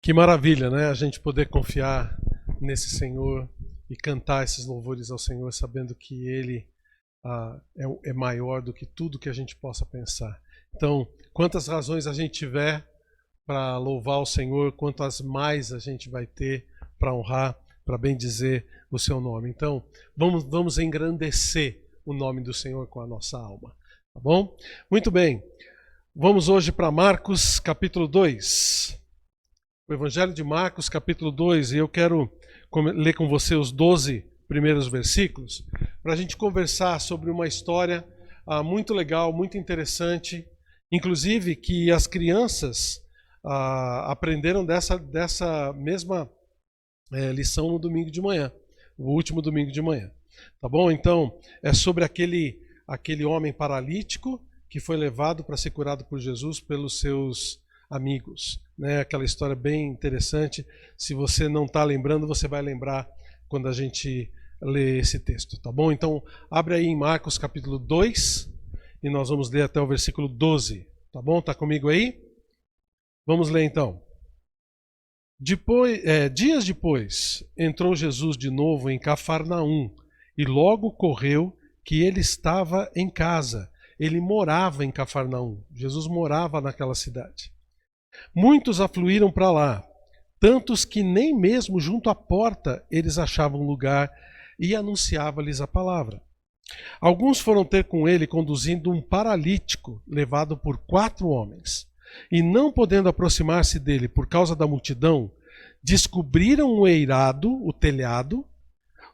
Que maravilha, né? A gente poder confiar nesse Senhor e cantar esses louvores ao Senhor, sabendo que Ele é maior do que tudo que a gente possa pensar. Então, quantas razões a gente tiver para louvar o Senhor, quantas mais a gente vai ter para honrar, para bendizer o seu nome. Então, vamos engrandecer o nome do Senhor com a nossa alma. Tá bom? Muito bem. Vamos hoje para Marcos, capítulo 2. O Evangelho de Marcos, capítulo 2, e eu quero ler com você os 12 primeiros versículos, para a gente conversar sobre uma história muito legal, muito interessante, inclusive que as crianças aprenderam dessa mesma lição no domingo de manhã, o último domingo de manhã. Tá bom? Então, é sobre aquele homem paralítico que foi levado para ser curado por Jesus pelos seus amigos, né? Aquela história bem interessante. Se você não está lembrando, você vai lembrar quando a gente lê esse texto, tá bom? Então, abre aí em Marcos capítulo 2 e nós vamos ler até o versículo 12, tá bom? Tá comigo aí? Vamos ler então. Dias depois, entrou Jesus de novo em Cafarnaum e logo correu que ele estava em casa. Ele morava em Cafarnaum. Jesus morava naquela cidade. Muitos afluíram para lá, tantos que nem mesmo junto à porta eles achavam lugar, e anunciava-lhes a palavra. Alguns foram ter com ele conduzindo um paralítico levado por 4 homens, e não podendo aproximar-se dele por causa da multidão, descobriram o eirado, o telhado,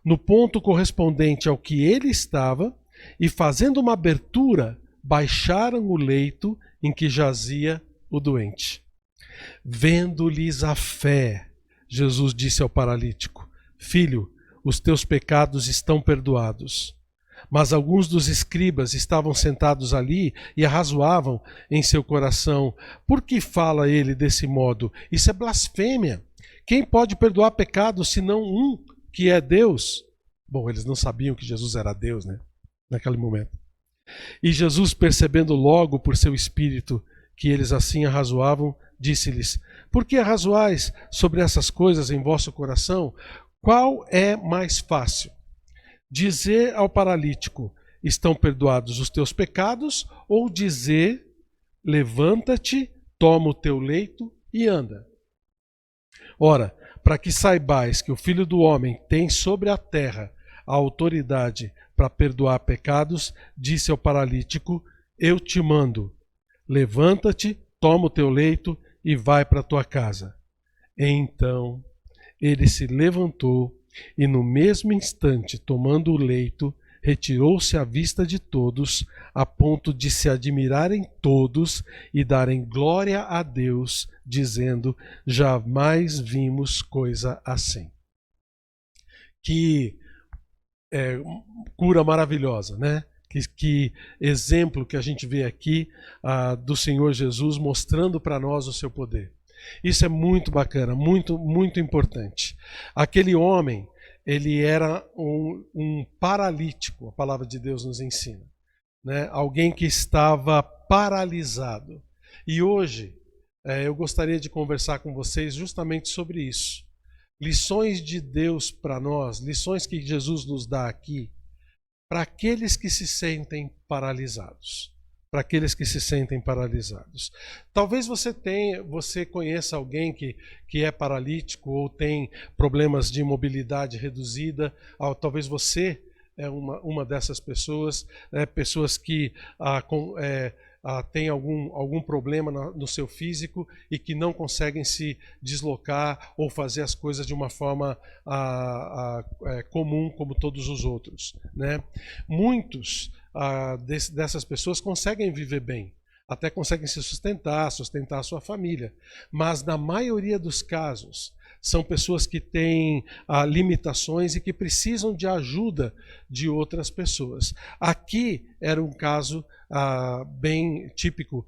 no ponto correspondente ao que ele estava, e fazendo uma abertura, baixaram o leito em que jazia o doente. Vendo-lhes a fé, Jesus disse ao paralítico: Filho, os teus pecados estão perdoados. Mas alguns dos escribas estavam sentados ali e arrazoavam em seu coração: Por que fala ele desse modo? Isso é blasfêmia. Quem pode perdoar pecados senão um que é Deus? Bom, eles não sabiam que Jesus era Deus, né? Naquele momento. E Jesus, percebendo logo por seu espírito que eles assim arrazoavam, disse-lhes: Por que arrazoais sobre essas coisas em vosso coração? Qual é mais fácil? Dizer ao paralítico: Estão perdoados os teus pecados? Ou dizer: Levanta-te, toma o teu leito e anda? Ora, para que saibais que o Filho do Homem tem sobre a terra a autoridade para perdoar pecados, disse ao paralítico: Eu te mando, levanta-te, toma o teu leito e vai para a tua casa. Então ele se levantou e no mesmo instante, tomando o leito, retirou-se à vista de todos, a ponto de se admirarem todos e darem glória a Deus, dizendo: Jamais vimos coisa assim. Que cura maravilhosa, né? Que exemplo que a gente vê aqui do Senhor Jesus mostrando para nós o seu poder. Isso é muito bacana, muito, muito importante. Aquele homem, ele era um paralítico, a palavra de Deus nos ensina, né? Alguém que estava paralisado. E hoje eu gostaria de conversar com vocês justamente sobre isso. Lições de Deus para nós, lições que Jesus nos dá aqui, para aqueles que se sentem paralisados. Para aqueles que se sentem paralisados. Talvez você conheça alguém que é paralítico ou tem problemas de mobilidade reduzida. Talvez você é uma dessas pessoas, pessoas que têm algum problema no seu físico e que não conseguem se deslocar ou fazer as coisas de uma forma comum como todos os outros, né? Muitos dessas pessoas conseguem viver bem, até conseguem se sustentar a sua família, mas na maioria dos casos são pessoas que têm limitações e que precisam de ajuda de outras pessoas. Aqui era um caso bem típico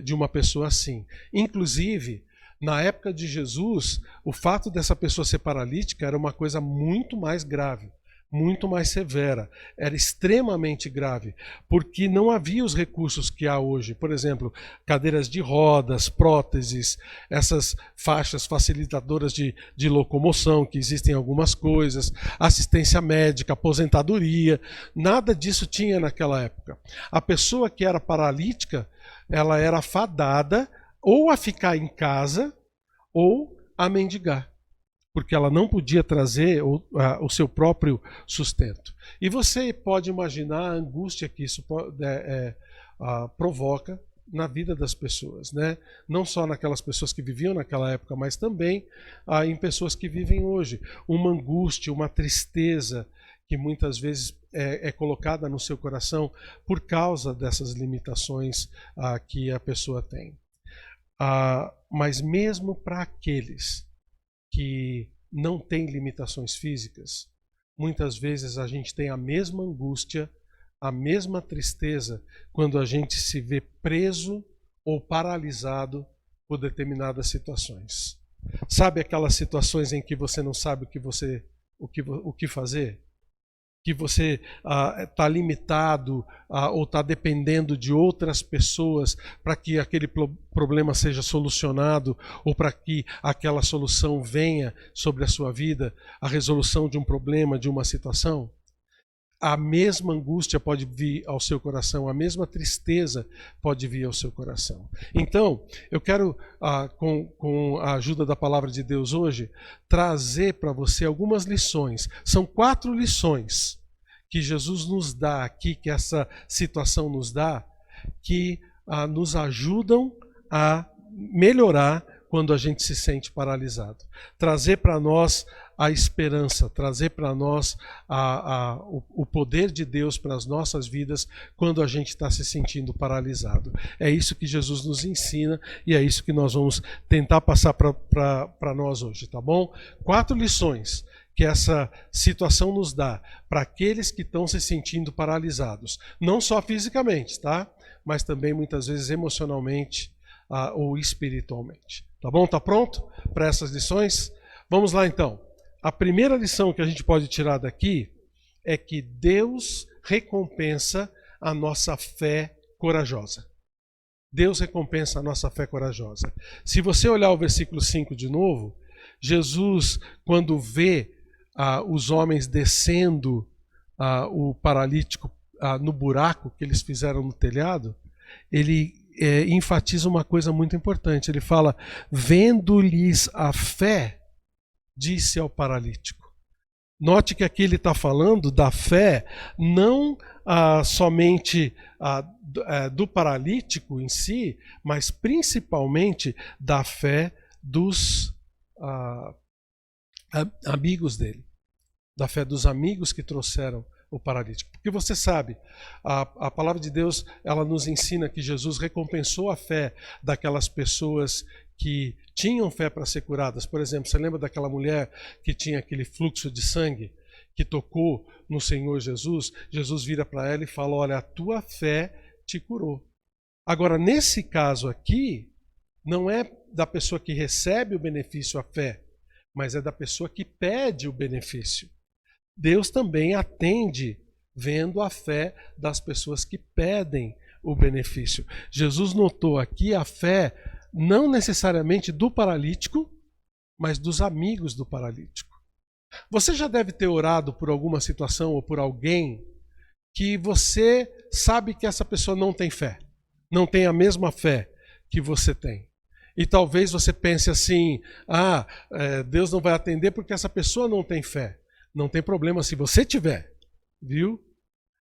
de uma pessoa assim. Inclusive, na época de Jesus, o fato dessa pessoa ser paralítica era uma coisa muito mais grave. muito mais severa, era extremamente grave, porque não havia os recursos que há hoje. Por exemplo, cadeiras de rodas, próteses, essas faixas facilitadoras de locomoção, que existem algumas coisas, assistência médica, aposentadoria, nada disso tinha naquela época. A pessoa que era paralítica, ela era fadada ou a ficar em casa ou a mendigar, porque ela não podia trazer o seu próprio sustento. E você pode imaginar a angústia que isso provoca na vida das pessoas, né? Não só naquelas pessoas que viviam naquela época, mas também em pessoas que vivem hoje. Uma angústia, uma tristeza que muitas vezes é colocada no seu coração por causa dessas limitações que a pessoa tem. Mas mesmo para aqueles que não têm limitações físicas, muitas vezes a gente tem a mesma angústia, a mesma tristeza quando a gente se vê preso ou paralisado por determinadas situações. Sabe aquelas situações em que você não sabe o que fazer? Que você está limitado ou está dependendo de outras pessoas para que aquele problema seja solucionado ou para que aquela solução venha sobre a sua vida, a resolução de um problema, de uma situação? A mesma angústia pode vir ao seu coração, a mesma tristeza pode vir ao seu coração. Então, eu quero, com a ajuda da palavra de Deus hoje, trazer para você algumas lições. São 4 lições que Jesus nos dá aqui, que essa situação nos dá, que nos ajudam a melhorar quando a gente se sente paralisado. Trazer para nós a esperança, trazer para nós o poder de Deus para as nossas vidas quando a gente está se sentindo paralisado. É isso que Jesus nos ensina e é isso que nós vamos tentar passar para nós hoje, tá bom? 4 lições que essa situação nos dá para aqueles que estão se sentindo paralisados. Não só fisicamente, tá? Mas também muitas vezes emocionalmente ou espiritualmente. Tá bom? Tá pronto para essas lições? Vamos lá então. A primeira lição que a gente pode tirar daqui é que Deus recompensa a nossa fé corajosa. Deus recompensa a nossa fé corajosa. Se você olhar o versículo 5 de novo, Jesus, quando vê os homens descendo o paralítico no buraco que eles fizeram no telhado, ele enfatiza uma coisa muito importante. Ele fala, vendo-lhes a fé, disse ao paralítico. Note que aqui ele está falando da fé, não somente do paralítico em si, mas principalmente da fé dos amigos dele. Da fé dos amigos que trouxeram o paralítico. Porque você sabe, a palavra de Deus, ela nos ensina que Jesus recompensou a fé daquelas pessoas que tinham fé para ser curadas. Por exemplo, você lembra daquela mulher que tinha aquele fluxo de sangue, que tocou no Senhor Jesus? Jesus vira para ela e fala, olha, a tua fé te curou. Agora, nesse caso aqui, não é da pessoa que recebe o benefício a fé, mas é da pessoa que pede o benefício. Deus também atende vendo a fé das pessoas que pedem o benefício. Jesus notou aqui a fé não necessariamente do paralítico, mas dos amigos do paralítico. Você já deve ter orado por alguma situação ou por alguém que você sabe que essa pessoa não tem fé, não tem a mesma fé que você tem. E talvez você pense assim, Deus não vai atender porque essa pessoa não tem fé. Não tem problema se você tiver, viu?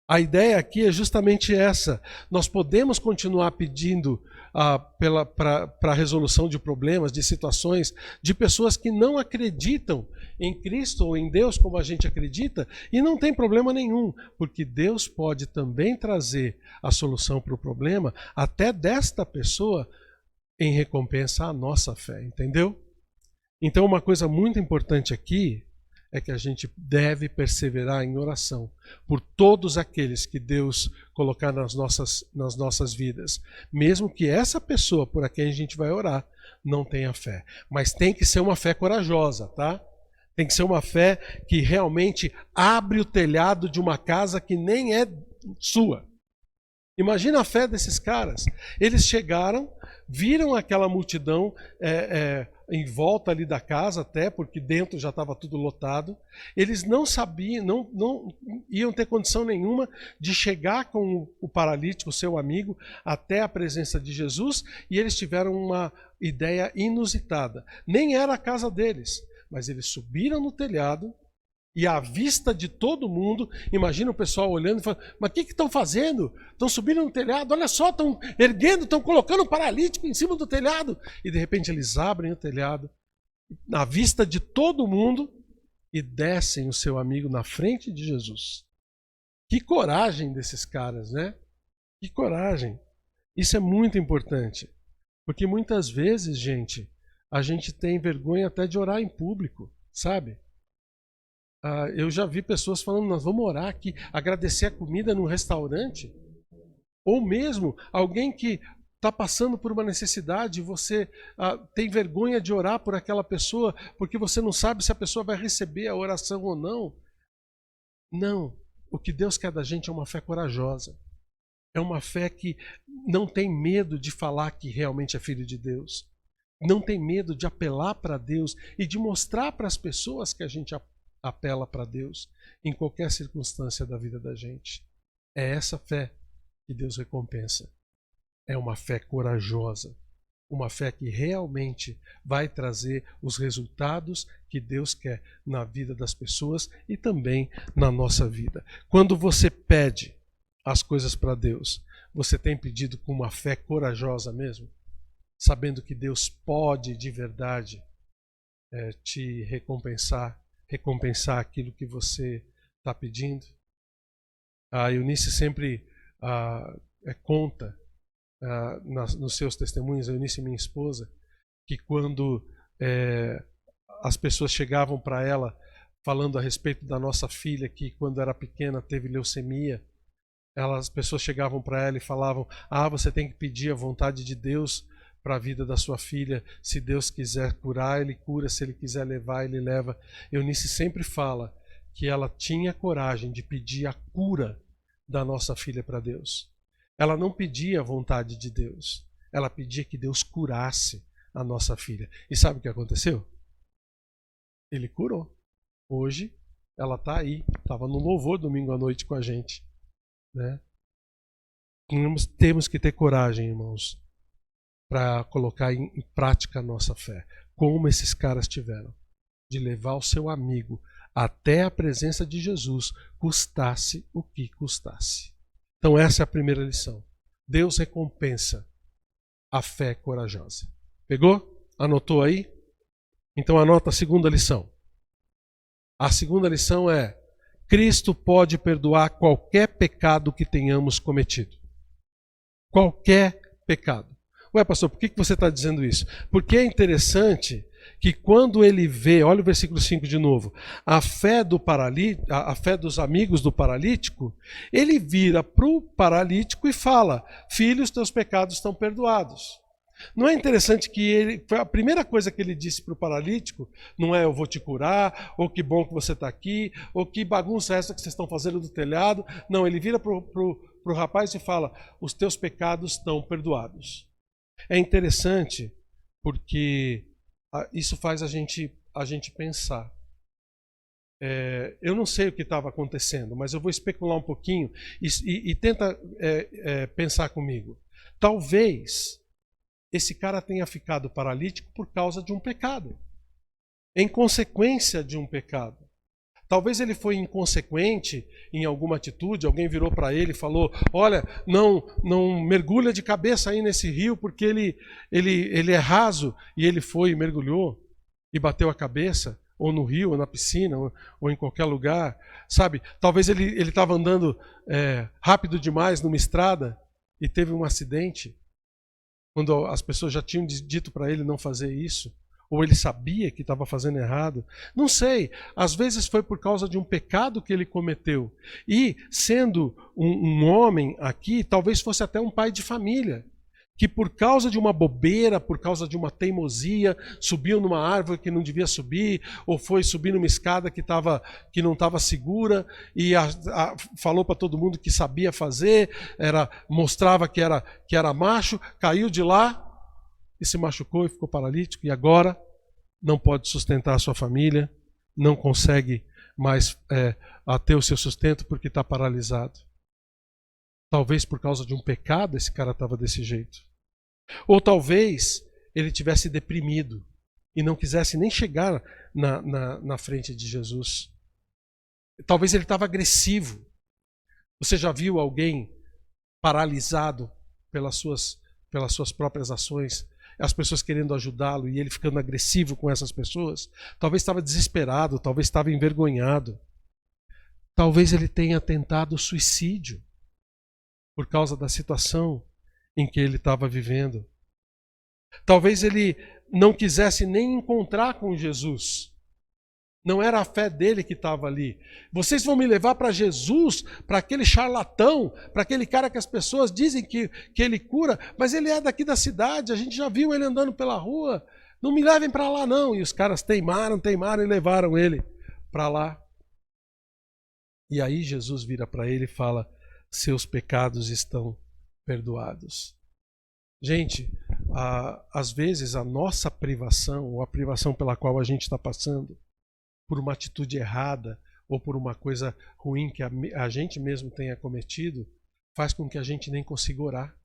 A ideia aqui é justamente essa. Nós podemos continuar pedindo para a resolução de problemas, de situações, de pessoas que não acreditam em Cristo ou em Deus como a gente acredita, e não tem problema nenhum, porque Deus pode também trazer a solução para o problema até desta pessoa em recompensa à nossa fé, entendeu? Então uma coisa muito importante aqui é que a gente deve perseverar em oração por todos aqueles que Deus colocar nas nossas vidas. Mesmo que essa pessoa por quem a gente vai orar não tenha fé. Mas tem que ser uma fé corajosa, tá? Tem que ser uma fé que realmente abre o telhado de uma casa que nem é sua. Imagina a fé desses caras. Eles chegaram, viram aquela multidão em volta ali da casa, até porque dentro já estava tudo lotado. Eles não sabiam, não iam ter condição nenhuma de chegar com o paralítico, seu amigo, até a presença de Jesus, e eles tiveram uma ideia inusitada. Nem era a casa deles, mas eles subiram no telhado e à vista de todo mundo, imagina o pessoal olhando e falando, mas o que estão fazendo? Estão subindo no telhado, olha só, estão erguendo, estão colocando um paralítico em cima do telhado. E de repente eles abrem o telhado, à vista de todo mundo, e descem o seu amigo na frente de Jesus. Que coragem desses caras, né? Que coragem. Isso é muito importante, porque muitas vezes, gente, a gente tem vergonha até de orar em público, sabe? Eu já vi pessoas falando, nós vamos orar aqui, agradecer a comida no restaurante. Ou mesmo alguém que está passando por uma necessidade, você tem vergonha de orar por aquela pessoa, porque você não sabe se a pessoa vai receber a oração ou não. Não, o que Deus quer da gente é uma fé corajosa. É uma fé que não tem medo de falar que realmente é filho de Deus. Não tem medo de apelar para Deus e de mostrar para as pessoas que a gente apela para Deus em qualquer circunstância da vida da gente. É essa fé que Deus recompensa. É uma fé corajosa. Uma fé que realmente vai trazer os resultados que Deus quer na vida das pessoas e também na nossa vida. Quando você pede as coisas para Deus, você tem pedido com uma fé corajosa mesmo? Sabendo que Deus pode de verdade te recompensar aquilo que você está pedindo. A Eunice sempre conta nos seus testemunhos, a Eunice, minha esposa, que quando as pessoas chegavam para ela falando a respeito da nossa filha, que quando era pequena teve leucemia, as pessoas chegavam para ela e falavam, você tem que pedir a vontade de Deus para a vida da sua filha. Se Deus quiser curar, Ele cura. Se Ele quiser levar, Ele leva. Eunice sempre fala que ela tinha coragem de pedir a cura da nossa filha para Deus. Ela não pedia a vontade de Deus. Ela pedia que Deus curasse a nossa filha. E sabe o que aconteceu? Ele curou. Hoje ela está aí. Estava no louvor domingo à noite com a gente, né? Temos que ter coragem, irmãos, para colocar em prática a nossa fé, como esses caras tiveram, de levar o seu amigo até a presença de Jesus, custasse o que custasse. Então essa é a primeira lição. Deus recompensa a fé corajosa. Pegou? Anotou aí? Então anota a segunda lição. A segunda lição é: Cristo pode perdoar qualquer pecado que tenhamos cometido. Qualquer pecado. Ué, pastor, por que você está dizendo isso? Porque é interessante que quando ele vê, olha o versículo 5 de novo, a fé dos amigos do paralítico, ele vira para o paralítico e fala, filho, os teus pecados estão perdoados. Não é interessante que a primeira coisa que ele disse para o paralítico não é eu vou te curar, ou que bom que você está aqui, ou que bagunça é essa que vocês estão fazendo do telhado. Não, ele vira para o rapaz e fala, os teus pecados estão perdoados. É interessante porque isso faz a gente pensar. Eu não sei o que estava acontecendo, mas eu vou especular um pouquinho e tenta pensar comigo. Talvez esse cara tenha ficado paralítico por causa de um pecado, em consequência de um pecado. Talvez ele foi inconsequente em alguma atitude, alguém virou para ele e falou, olha, não mergulha de cabeça aí nesse rio porque ele é raso, e ele foi e mergulhou e bateu a cabeça, ou no rio, ou na piscina, ou em qualquer lugar, sabe? Talvez ele estava andando rápido demais numa estrada e teve um acidente, quando as pessoas já tinham dito para ele não fazer isso. Ou ele sabia que estava fazendo errado. Não sei, às vezes foi por causa de um pecado que ele cometeu. E, sendo um homem aqui, talvez fosse até um pai de família. que por causa de uma bobeira, por causa de uma teimosia, subiu numa árvore que não devia subir, ou foi subir numa escada que não estava segura, e falou para todo mundo que sabia fazer, mostrava que era macho, caiu de lá e se machucou e ficou paralítico, e agora não pode sustentar a sua família, não consegue mais ter o seu sustento porque está paralisado. Talvez por causa de um pecado esse cara estava desse jeito. Ou talvez ele tivesse deprimido e não quisesse nem chegar na frente de Jesus. Talvez ele estava agressivo. Você já viu alguém paralisado pelas suas próprias ações, as pessoas querendo ajudá-lo e ele ficando agressivo com essas pessoas? Talvez estava desesperado, talvez estava envergonhado. Talvez ele tenha tentado suicídio por causa da situação em que ele estava vivendo. Talvez ele não quisesse nem encontrar com Jesus. Não era a fé dele que estava ali. Vocês vão me levar para Jesus, para aquele charlatão, para aquele cara que as pessoas dizem que ele cura, mas ele é daqui da cidade, a gente já viu ele andando pela rua. Não me levem para lá não. E os caras teimaram e levaram ele para lá. E aí Jesus vira para ele e fala: seus pecados estão perdoados. Gente, às vezes a nossa privação, ou a privação pela qual a gente está passando, por uma atitude errada, ou por uma coisa ruim que a gente mesmo tenha cometido, faz com que a gente nem consiga orar.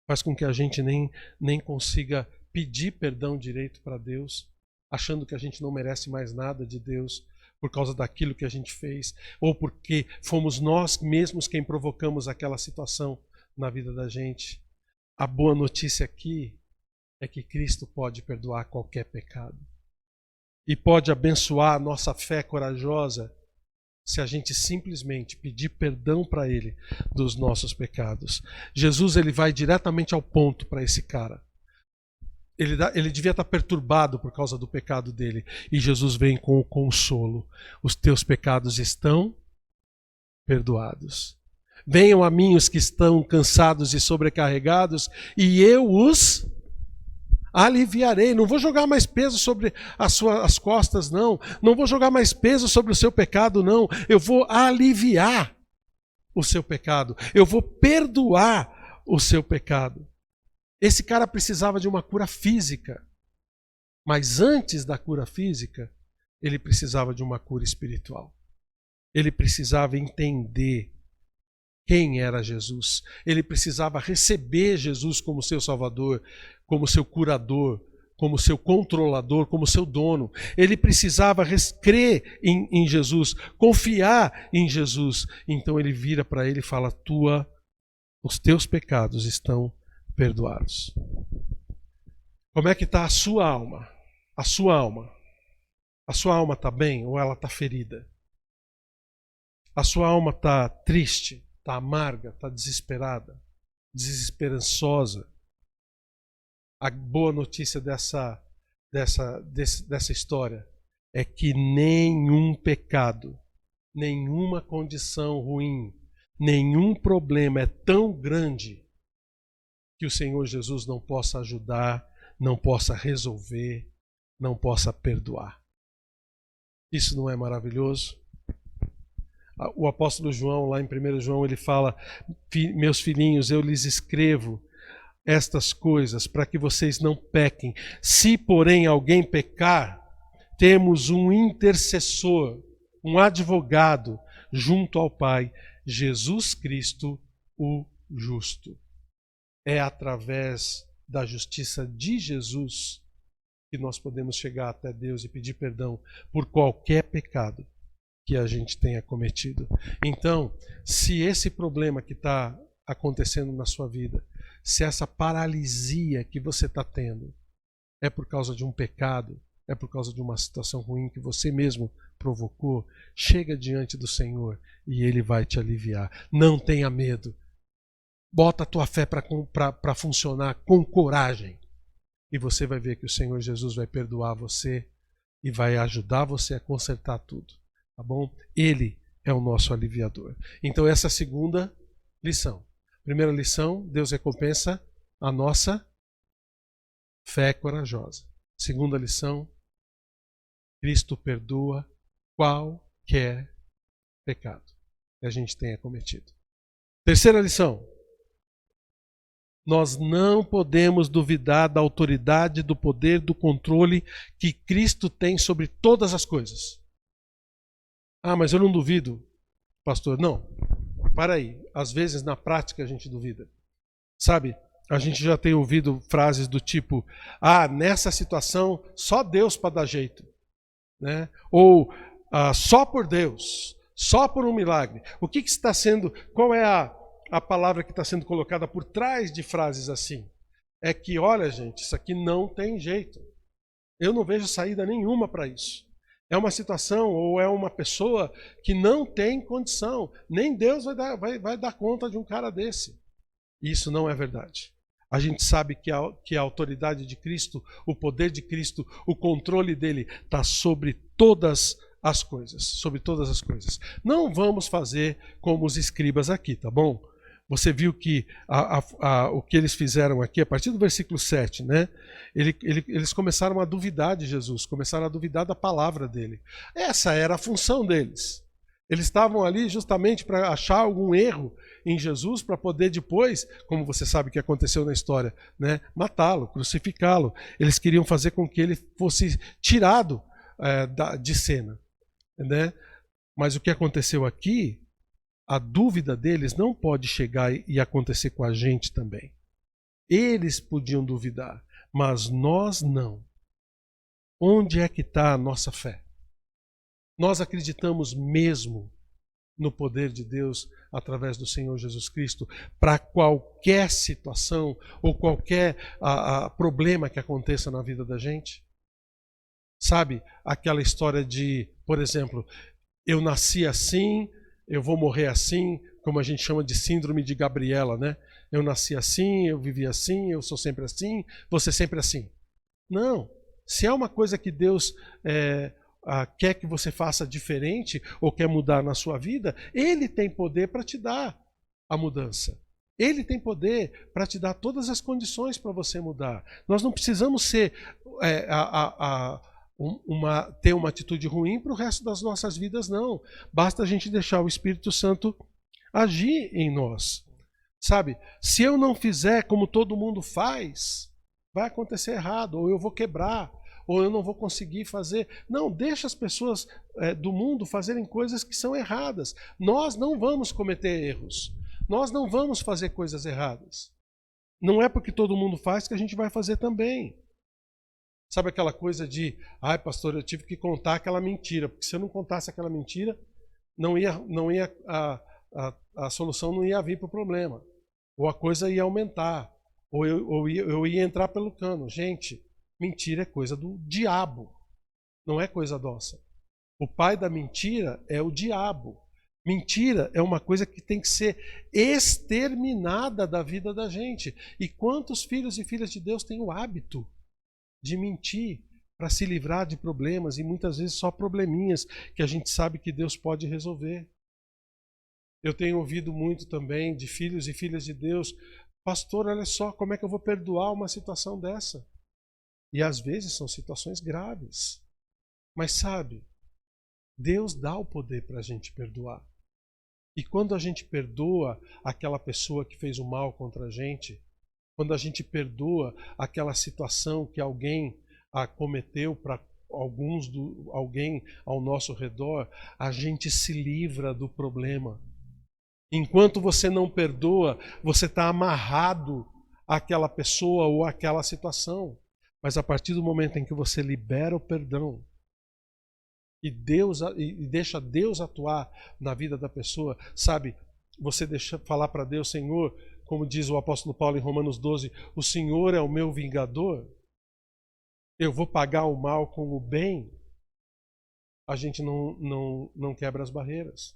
Faz com que a gente nem consiga pedir perdão direito para Deus, achando que a gente não merece mais nada de Deus, por causa daquilo que a gente fez, ou porque fomos nós mesmos quem provocamos aquela situação na vida da gente. A boa notícia aqui é que Cristo pode perdoar qualquer pecado. E pode abençoar a nossa fé corajosa se a gente simplesmente pedir perdão para Ele dos nossos pecados. Jesus, ele vai diretamente ao ponto para esse cara. Ele devia estar perturbado por causa do pecado dele. E Jesus vem com o consolo. Os teus pecados estão perdoados. Venham a mim os que estão cansados e sobrecarregados, e eu os aliviarei. Não vou jogar mais peso sobre as costas, não. Não vou jogar mais peso sobre o seu pecado, não. Eu vou aliviar o seu pecado. Eu vou perdoar o seu pecado. Esse cara precisava de uma cura física. Mas antes da cura física, ele precisava de uma cura espiritual. Ele precisava entender quem era Jesus. Ele precisava receber Jesus como seu Salvador, como seu curador, como seu controlador, como seu dono. Ele precisava crer em Jesus, confiar em Jesus. Então ele vira para ele e fala: os teus pecados estão perdoados. Como é que está a sua alma? A sua alma. A sua alma está bem ou ela está ferida? A sua alma está triste, está amarga, está desesperada, desesperançosa. A boa notícia dessa história é que nenhum pecado, nenhuma condição ruim, nenhum problema é tão grande que o Senhor Jesus não possa ajudar, não possa resolver, não possa perdoar. Isso não é maravilhoso? O apóstolo João, lá em 1 João, ele fala: meus filhinhos, eu lhes escrevo estas coisas para que vocês não pequem. Se, porém, alguém pecar, temos um intercessor, um advogado junto ao Pai, Jesus Cristo, o justo. É através da justiça de Jesus que nós podemos chegar até Deus e pedir perdão por qualquer pecado que a gente tenha cometido. Então, se esse problema que está acontecendo na sua vida, se essa paralisia que você está tendo é por causa de um pecado, é por causa de uma situação ruim que você mesmo provocou, chega diante do Senhor e Ele vai te aliviar. Não tenha medo. Bota a tua fé para funcionar com coragem. E você vai ver que o Senhor Jesus vai perdoar você e vai ajudar você a consertar tudo. Tá bom? Ele é o nosso aliviador. Então essa é a segunda lição. Primeira lição: Deus recompensa A nossa fé corajosa. Segunda lição, Cristo perdoa qualquer pecado que a gente tenha cometido. Terceira lição, nós não podemos duvidar da autoridade, do poder, do controle que Cristo tem sobre todas as coisas. Ah, mas eu não duvido, pastor. Não, para aí. Às vezes na prática a gente duvida. Sabe, a gente já tem ouvido frases do tipo, ah, nessa situação só Deus para dar jeito. Né? Ou só por Deus, só por um milagre. O que está sendo, qual é a palavra que está sendo colocada por trás de frases assim? É que, olha gente, isso aqui não tem jeito. Eu não vejo saída nenhuma para isso. É uma situação ou é uma pessoa que não tem condição. Nem Deus vai dar conta de um cara desse. Isso não é verdade. A gente sabe que a autoridade de Cristo, o poder de Cristo, o controle dele está sobre todas as coisas. Sobre todas as coisas. Não vamos fazer como os escribas aqui, tá bom? Você viu que o que eles fizeram aqui, a partir do versículo 7, né? Eles começaram a duvidar de Jesus, começaram a duvidar da palavra dele. Essa era a função deles. Eles estavam ali justamente para achar algum erro em Jesus, para poder depois, como você sabe que aconteceu na história, né, matá-lo, crucificá-lo. Eles queriam fazer com que ele fosse tirado de cena. Né? Mas o que aconteceu aqui, a dúvida deles não pode chegar e acontecer com a gente também. Eles podiam duvidar, mas nós não. Onde é que está a nossa fé? Nós acreditamos mesmo no poder de Deus através do Senhor Jesus Cristo para qualquer situação ou qualquer problema que aconteça na vida da gente? Sabe, aquela história de, por exemplo, eu nasci assim, eu vou morrer assim, como a gente chama de síndrome de Gabriela, né? Eu nasci assim, eu vivi assim, eu sou sempre assim, vou ser sempre assim. Não. Se é uma coisa que Deus quer que você faça diferente ou quer mudar na sua vida, Ele tem poder para te dar a mudança. Ele tem poder para te dar todas as condições para você mudar. Nós não precisamos ser ter uma atitude ruim para o resto das nossas vidas, não. Basta a gente deixar o Espírito Santo agir em nós. Sabe, se eu não fizer como todo mundo faz, vai acontecer errado, ou eu vou quebrar, ou eu não vou conseguir fazer. Não, deixa as pessoas do mundo fazerem coisas que são erradas. Nós não vamos cometer erros. Nós não vamos fazer coisas erradas. Não é porque todo mundo faz que a gente vai fazer também. Sabe aquela coisa de, ai pastor, eu tive que contar aquela mentira, porque se eu não contasse aquela mentira, a solução não ia vir para o problema. Ou a coisa ia aumentar, ou eu ia entrar pelo cano. Gente, mentira é coisa do diabo, não é coisa nossa. O pai da mentira é o diabo. Mentira é uma coisa que tem que ser exterminada da vida da gente. E quantos filhos e filhas de Deus têm o hábito de mentir para se livrar de problemas, e muitas vezes só probleminhas que a gente sabe que Deus pode resolver. Eu tenho ouvido muito também de filhos e filhas de Deus, pastor, olha só, como é que eu vou perdoar uma situação dessa? E às vezes são situações graves. Mas sabe, Deus dá o poder para a gente perdoar. E quando a gente perdoa aquela pessoa que fez o mal contra a gente, quando a gente perdoa aquela situação que alguém cometeu para alguém ao nosso redor, a gente se livra do problema. Enquanto você não perdoa, você está amarrado àquela pessoa ou àquela situação. Mas a partir do momento em que você libera o perdão e deixa Deus atuar na vida da pessoa, sabe, você deixa falar para Deus, Senhor, como diz o apóstolo Paulo em Romanos 12, o Senhor é o meu vingador, eu vou pagar o mal com o bem. A gente não quebra as barreiras.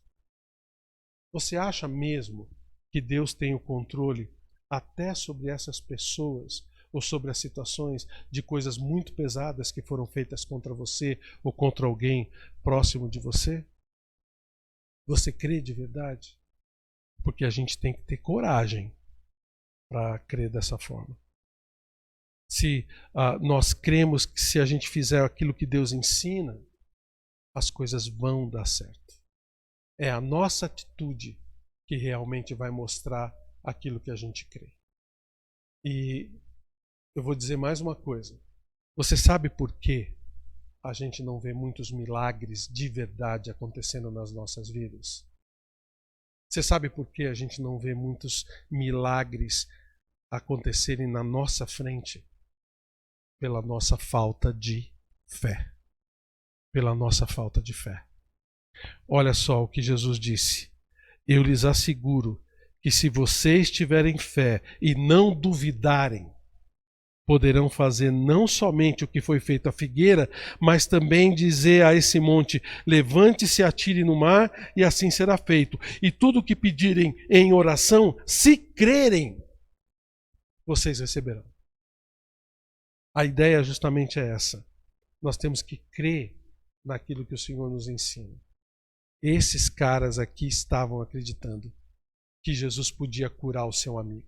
Você acha mesmo que Deus tem o controle até sobre essas pessoas ou sobre as situações de coisas muito pesadas que foram feitas contra você ou contra alguém próximo de você? Você crê de verdade? Porque a gente tem que ter coragem para crer dessa forma. Se nós cremos que se a gente fizer aquilo que Deus ensina, as coisas vão dar certo. É a nossa atitude que realmente vai mostrar aquilo que a gente crê. E eu vou dizer mais uma coisa. Você sabe por que a gente não vê muitos milagres de verdade acontecendo nas nossas vidas? Você sabe por que a gente não vê muitos milagres acontecerem na nossa frente? Pela nossa falta de fé. Pela nossa falta de fé. Olha só o que Jesus disse. Eu lhes asseguro que se vocês tiverem fé e não duvidarem, poderão fazer não somente o que foi feito à figueira, mas também dizer a esse monte, levante-se e atire no mar, e assim será feito. E tudo o que pedirem em oração, se crerem, vocês receberão. A ideia justamente é essa. Nós temos que crer naquilo que o Senhor nos ensina. Esses caras aqui estavam acreditando que Jesus podia curar o seu amigo.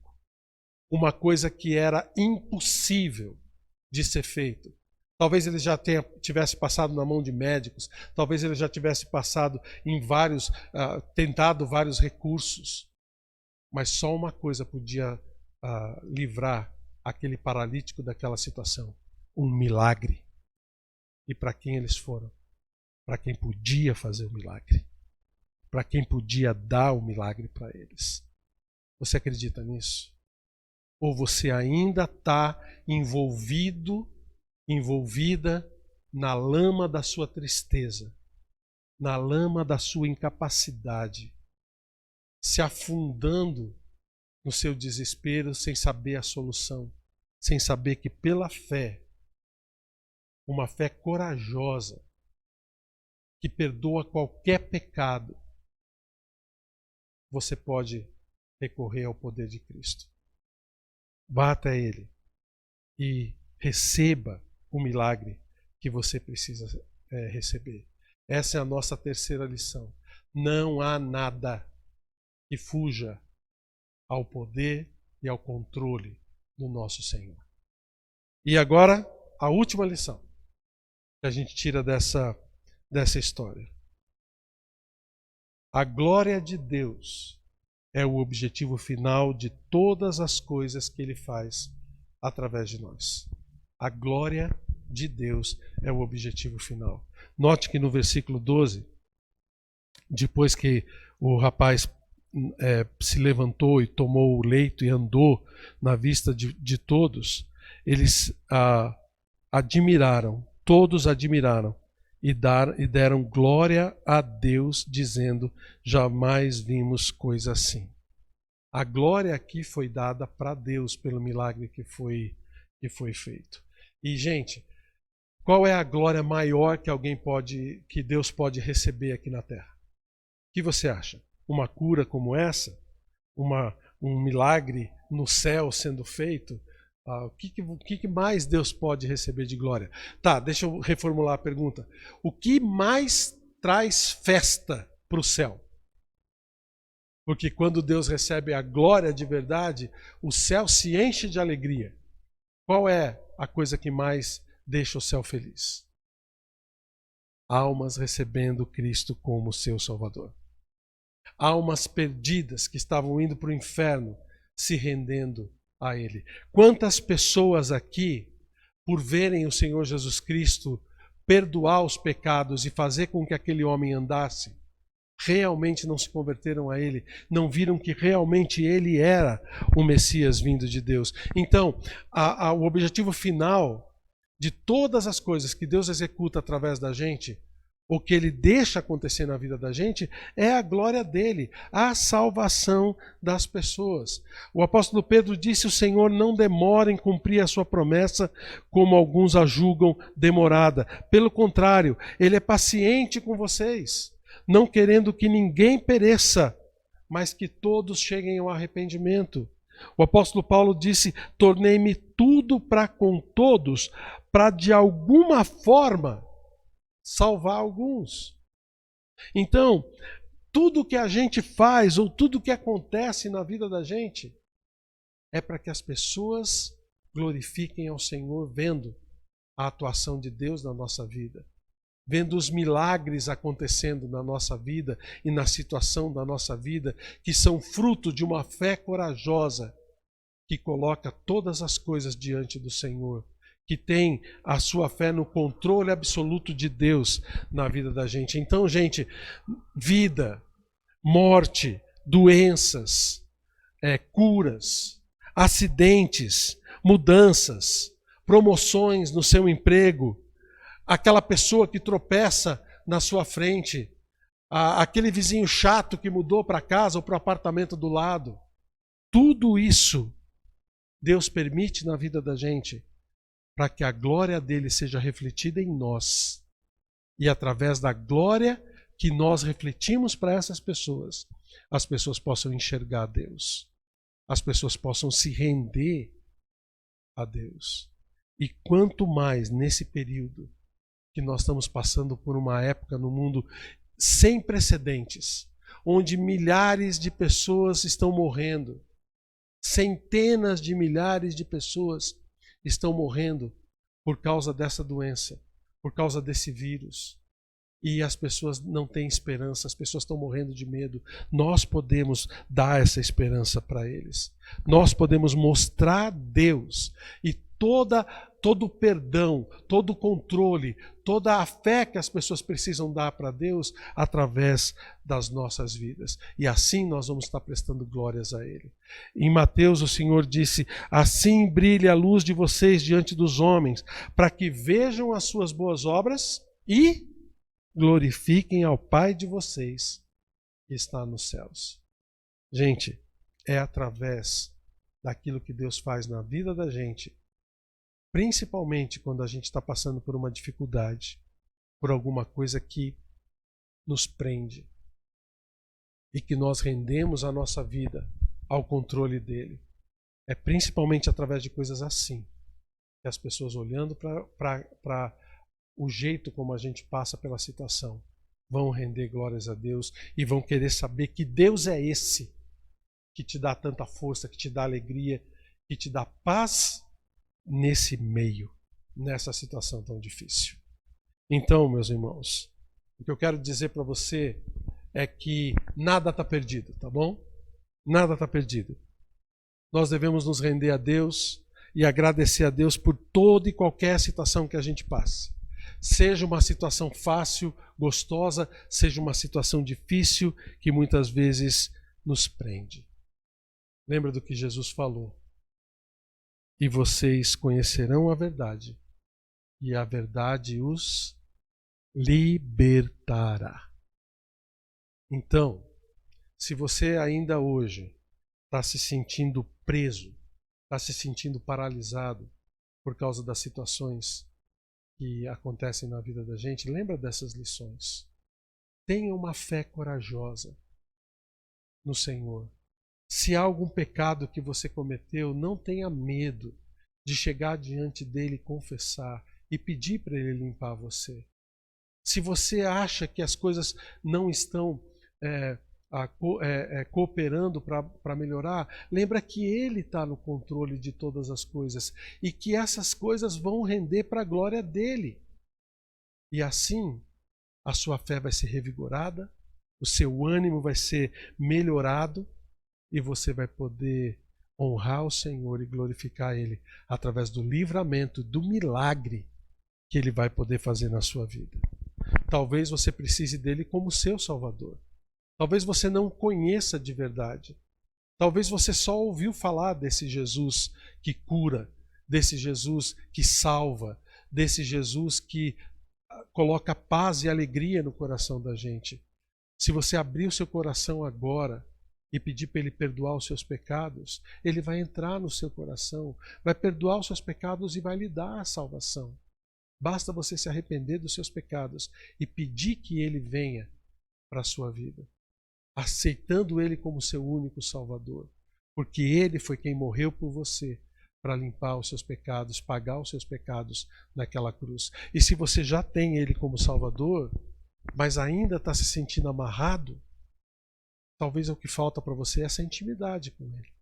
Uma coisa que era impossível de ser feito. Talvez ele já tivesse passado na mão de médicos, talvez ele já tivesse passado em tentado vários recursos. Mas só uma coisa podia livrar aquele paralítico daquela situação: um milagre. E para quem eles foram? Para quem podia fazer o milagre. Para quem podia dar o milagre para eles. Você acredita nisso? Ou você ainda está envolvida na lama da sua tristeza, na lama da sua incapacidade, se afundando no seu desespero sem saber a solução, sem saber que pela fé, uma fé corajosa, que perdoa qualquer pecado, você pode recorrer ao poder de Cristo. Vá até Ele e receba o milagre que você precisa receber. Essa é a nossa terceira lição. Não há nada que fuja ao poder e ao controle do nosso Senhor. E agora, a última lição que a gente tira dessa história. A glória de Deus é o objetivo final de todas as coisas que Ele faz através de nós. A glória de Deus é o objetivo final. Note que no versículo 12, depois que o rapaz se levantou e tomou o leito e andou na vista de todos, eles admiraram, todos admiraram e deram glória a Deus, dizendo: jamais vimos coisa assim. A glória aqui foi dada para Deus pelo milagre que foi feito. E, gente, qual é a glória maior que Deus pode receber aqui na terra? O que você acha? Uma cura como essa? Um milagre no céu sendo feito? O que mais Deus pode receber de glória? Tá, deixa eu reformular a pergunta. O que mais traz festa para o céu? Porque quando Deus recebe a glória de verdade, o céu se enche de alegria. Qual é a coisa que mais deixa o céu feliz? Almas recebendo Cristo como seu Salvador. Almas perdidas que estavam indo para o inferno, se rendendo a Ele. Quantas pessoas aqui, por verem o Senhor Jesus Cristo perdoar os pecados e fazer com que aquele homem andasse, realmente não se converteram a Ele, não viram que realmente Ele era o Messias vindo de Deus. Então, o objetivo final de todas as coisas que Deus executa através da gente, o que Ele deixa acontecer na vida da gente, é a glória dEle, a salvação das pessoas. O apóstolo Pedro disse: o Senhor não demora em cumprir a sua promessa, como alguns a julgam demorada. Pelo contrário, Ele é paciente com vocês, não querendo que ninguém pereça, mas que todos cheguem ao arrependimento. O apóstolo Paulo disse: tornei-me tudo para com todos, para de alguma forma salvar alguns. Então, tudo que a gente faz ou tudo que acontece na vida da gente é para que as pessoas glorifiquem ao Senhor vendo a atuação de Deus na nossa vida, vendo os milagres acontecendo na nossa vida e na situação da nossa vida, que são fruto de uma fé corajosa que coloca todas as coisas diante do Senhor, que tem a sua fé no controle absoluto de Deus na vida da gente. Então, gente, vida, morte, doenças, curas, acidentes, mudanças, promoções no seu emprego, aquela pessoa que tropeça na sua frente, aquele vizinho chato que mudou para casa ou para o apartamento do lado, tudo isso Deus permite na vida da gente para que a glória dele seja refletida em nós. E através da glória que nós refletimos para essas pessoas, as pessoas possam enxergar Deus. As pessoas possam se render a Deus. E quanto mais nesse período que nós estamos passando por uma época no mundo sem precedentes, onde milhares de pessoas estão morrendo, centenas de milhares de pessoas estão morrendo por causa dessa doença, por causa desse vírus. E as pessoas não têm esperança, as pessoas estão morrendo de medo. Nós podemos dar essa esperança para eles. Nós podemos mostrar Deus e todo o perdão, todo o controle, toda a fé que as pessoas precisam dar para Deus através das nossas vidas. E assim nós vamos estar prestando glórias a Ele. Em Mateus o Senhor disse: assim brilhe a luz de vocês diante dos homens, para que vejam as suas boas obras e glorifiquem ao Pai de vocês que está nos céus. Gente, é através daquilo que Deus faz na vida da gente, principalmente quando a gente está passando por uma dificuldade, por alguma coisa que nos prende, e que nós rendemos a nossa vida ao controle dele. É principalmente através de coisas assim, que as pessoas olhando para o jeito como a gente passa pela situação, vão render glórias a Deus e vão querer saber que Deus é esse que te dá tanta força, que te dá alegria, que te dá paz nesse meio, nessa situação tão difícil. Então, meus irmãos, o que eu quero dizer para você é que nada está perdido, tá bom? Nada está perdido. Nós devemos nos render a Deus e agradecer a Deus por toda e qualquer situação que a gente passe. Seja uma situação fácil, gostosa, seja uma situação difícil que muitas vezes nos prende. Lembra do que Jesus falou? E vocês conhecerão a verdade, e a verdade os libertará. Então, se você ainda hoje está se sentindo preso, está se sentindo paralisado por causa das situações que acontecem na vida da gente, lembra dessas lições. Tenha uma fé corajosa no Senhor. Se há algum pecado que você cometeu, não tenha medo de chegar diante dele e confessar e pedir para ele limpar você. Se você acha que as coisas não estão cooperando para melhorar, lembra que ele está no controle de todas as coisas e que essas coisas vão render para a glória dele. E assim, a sua fé vai ser revigorada, o seu ânimo vai ser melhorado e você vai poder honrar o Senhor e glorificar Ele através do livramento, do milagre que Ele vai poder fazer na sua vida. Talvez você precise dele como seu Salvador. Talvez você não o conheça de verdade. Talvez você só ouviu falar desse Jesus que cura, desse Jesus que salva, desse Jesus que coloca paz e alegria no coração da gente. Se você abrir o seu coração agora e pedir para Ele perdoar os seus pecados, Ele vai entrar no seu coração, vai perdoar os seus pecados e vai lhe dar a salvação. Basta você se arrepender dos seus pecados e pedir que Ele venha para a sua vida, aceitando Ele como seu único Salvador, porque Ele foi quem morreu por você para limpar os seus pecados, pagar os seus pecados naquela cruz. E se você já tem Ele como Salvador, mas ainda está se sentindo amarrado, talvez o que falta para você é essa intimidade com Ele.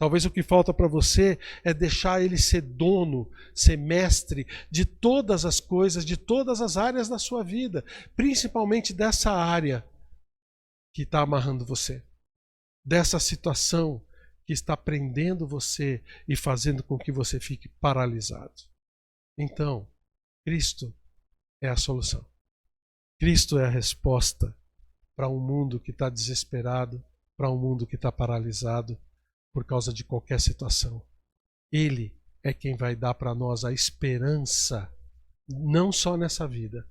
Talvez o que falta para você é deixar ele ser dono, ser mestre de todas as coisas, de todas as áreas da sua vida, principalmente dessa área que está amarrando você, dessa situação que está prendendo você e fazendo com que você fique paralisado. Então, Cristo é a solução. Cristo é a resposta para um mundo que está desesperado, para um mundo que está paralisado por causa de qualquer situação. Ele é quem vai dar para nós a esperança, não só nessa vida,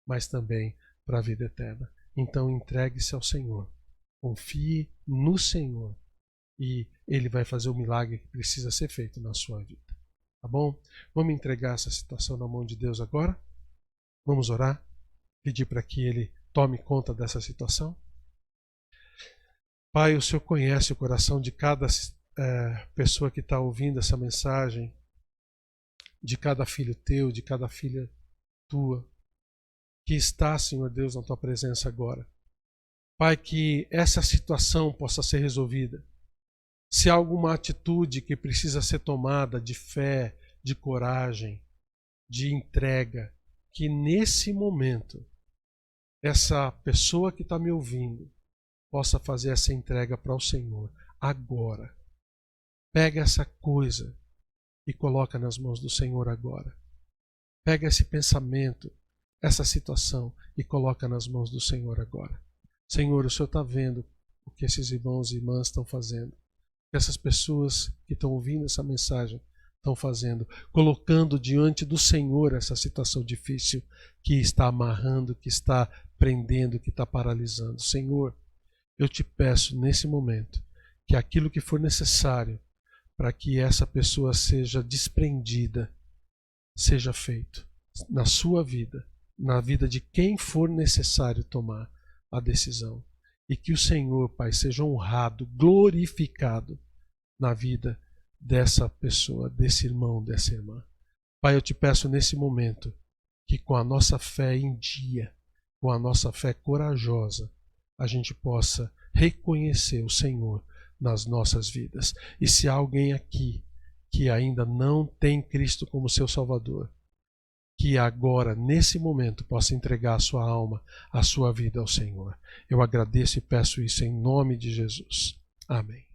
mas também para a vida eterna. Então entregue-se ao Senhor, confie no Senhor e Ele vai fazer o milagre que precisa ser feito na sua vida. Tá bom? Vamos entregar essa situação na mão de Deus agora? Vamos orar? Pedir para que Ele tome conta dessa situação? Pai, o Senhor conhece o coração de cada pessoa que está ouvindo essa mensagem, de cada filho teu, de cada filha tua, que está, Senhor Deus, na tua presença agora. Pai, que essa situação possa ser resolvida. Se há alguma atitude que precisa ser tomada de fé, de coragem, de entrega, que nesse momento essa pessoa que está me ouvindo possa fazer essa entrega para o Senhor agora. Pega essa coisa e coloca nas mãos do Senhor agora. Pega esse pensamento, essa situação e coloca nas mãos do Senhor agora. Senhor, o Senhor está vendo o que esses irmãos e irmãs estão fazendo, o que essas pessoas que estão ouvindo essa mensagem estão fazendo, colocando diante do Senhor essa situação difícil que está amarrando, que está prendendo, que está paralisando. Senhor, eu te peço nesse momento que aquilo que for necessário para que essa pessoa seja desprendida, seja feito na sua vida, na vida de quem for necessário tomar a decisão. E que o Senhor, Pai, seja honrado, glorificado na vida dessa pessoa, desse irmão, dessa irmã. Pai, eu te peço nesse momento que com a nossa fé em dia, com a nossa fé corajosa, a gente possa reconhecer o Senhor nas nossas vidas. E se há alguém aqui que ainda não tem Cristo como seu Salvador, que agora, nesse momento, possa entregar a sua alma, a sua vida ao Senhor. Eu agradeço e peço isso em nome de Jesus. Amém.